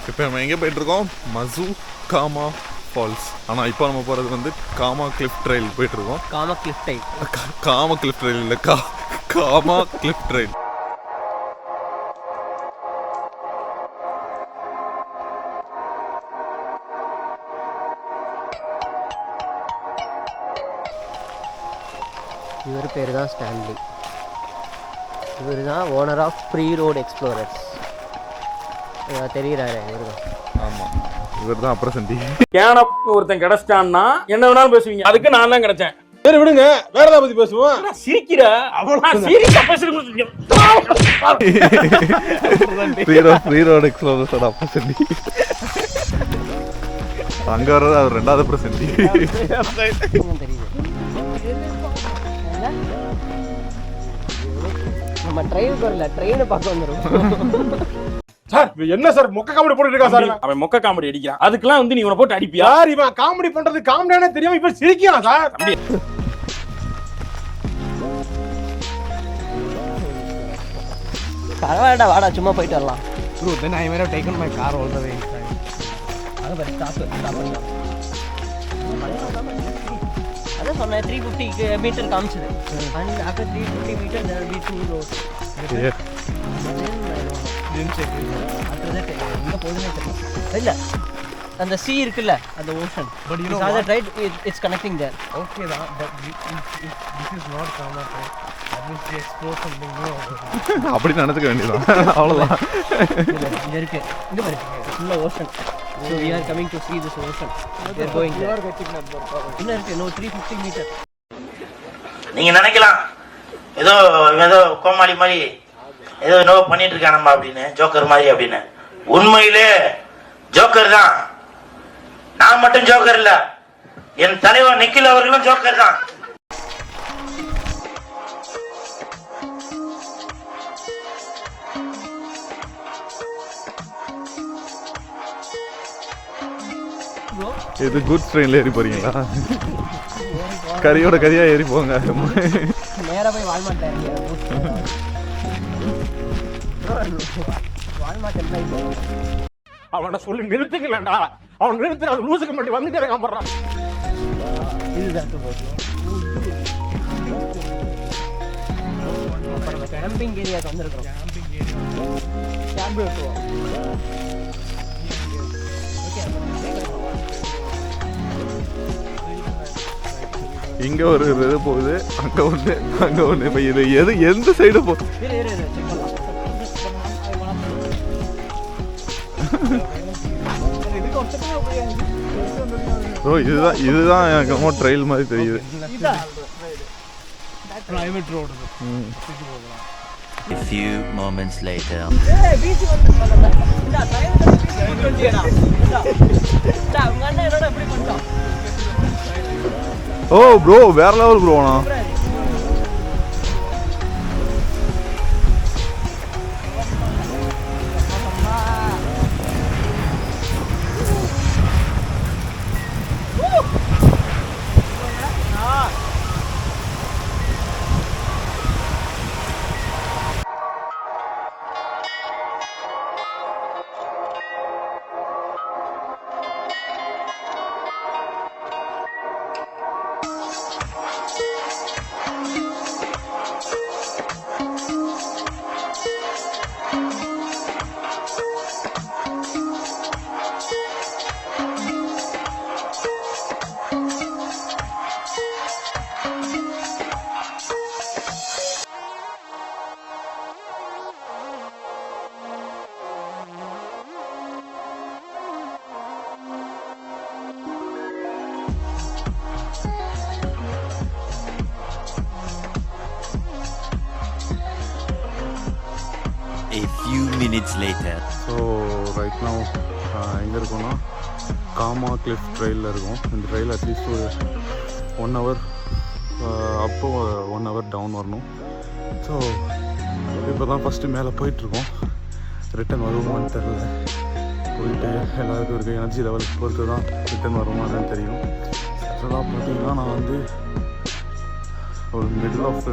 இப்போ நம்ம எங்கே போயிட்டுருக்கோம்? மசு காமா ஃபால்ஸ். ஆனால் இப்போ நம்ம போகிறது வந்து காமா கிளிஃப் ட்ரெயில் போயிட்டுருக்கோம். காமா கிளிஃப் ட்ரெயில், காமா கிளிஃப் ட்ரெயில் இல்லை, காமா கிளிஃப் ட்ரெயில். இவர் பேர் தான் ஸ்டான்லி. இவர் தான் owner of free road explorers. தெரிகிறாரு இவர் தான். ஆமாம், இவர் தான் அப்ரசன்டி. கேன ஒருத்தன் கிடைச்சிட்டான்னா என்ன வேணாலும் பேசுவீங்க, அதுக்கு நான் தான் கிடைச்சேன். சரி விடுங்க, வேற ஏதாவது பத்தி பேசுவோம். சிரிக்கிற ஃப்ரீ ரோட் எக்ஸ்ப்ளோரர்ஸோட அப்ரசன்டி. அங்கே வர்றது அவர் ரெண்டாவது அப்ரசன்டி. தெரியுது. நம்ம ட்ரெயினுக்கு வரல, ட்ரெயினை பார்க்க வந்துடும். சார் என்ன சார் மொக்க காமெடி போட்டுட்டு இருக்கா சார்? அவன் மொக்க காமெடி அடிக்கிறான், அதுக்கெல்லாம் வந்து நீ இவனை போட்டு அடிப்பியா? சார் இவன் காமெடி பண்றது காமெடியானே தெரியாம இப்ப சிரிக்கிறான் சார். பரவாயில்லடா, வாடா சும்மா போயிட்டு வரலாம். Bro, then I might have taken my car all the way inside. அதான் பாரு, ஸ்டாப் அதான் சொன்னேன், 350 மீட்டர் காமிச்சது. And after 350 meter there will be 2 roads. எங்கே போகுதுன்னே தெரியல. இல்லை, அந்த சி இருக்குல்ல, அந்த ocean. But you know that right, it's connecting there. Okay, but this is not Kama Trail. That means they explore something new. அப்படி நினைச்சுக்க வேண்டியதான், அவ்வளோதான். இங்கே இருக்கு, இங்கே பாரு, ஃபுல்லாக ocean. So we are coming to see this ocean. We are going there. இன்னும் இருக்கு, no 350 மீட்டர். நீங்க நினைக்கலாம் ஏதோ கோமாளி மாதிரி ஏதோ என்னவோ பண்ணிட்டு இருக்கானம்மா அப்படின்னு, ஜோக்கர் மாதிரி அப்படின்னு. உண்மையிலே ஜோக்கர் தான். நான் மட்டும் ஜோக்கர் இல்ல, என் தலைவர் நிக்கில் அவர்களும் ஜோக்கர் தான். இது குட்ஸ் ட்ரெயினில் ஏறி போறீங்களா? கரியோட கரியா ஏறி போங்க. நேராக போய் வால்மார்ட் அவனை சொல்லி நிறுத்துக்கலடா, அவன் நிறுத்துற அது லூசுக்கு மட்டும் வந்துட்டே இருக்கான் போறான். இதுதான் கேம்பிங் ஏரியாவுக்கு வந்திருக்கோம். கேம்ப் எடுத்துவோம். இங்க ஒரு இது போகுது, அங்க ஒண்ணு. இப்ப இது எந்த சைடு போ? இதுதான் எனக்கு ட்ரெயில் மாதிரி தெரியுது. Private road. A few moments later. Oh bro, வேற லெவல் ப்ரோண்ணா. A few minutes later. So right now எங்கே இருக்கோம்னா காமா கிளிஃப் ட்ரெயிலில் இருக்கும். இந்த ட்ரெயில் அட்லீஸ்ட் ஒரு 1 hour அப்போ 1 hour டவுன் வரணும். ஸோ இப்போ தான் ஃபஸ்ட்டு மேலே போயிட்டுருக்கோம். ரிட்டன் வருமானு தெரில. போயிட்டு எல்லாருக்கும் இருக்க எனர்ஜி லெவல் பொறுத்து தான் ரிட்டன் வருமானு தெரியும். ஆக்சுவலாக பார்த்தீங்கன்னா நான் வந்து ஒரு மிடில் ஆஃப்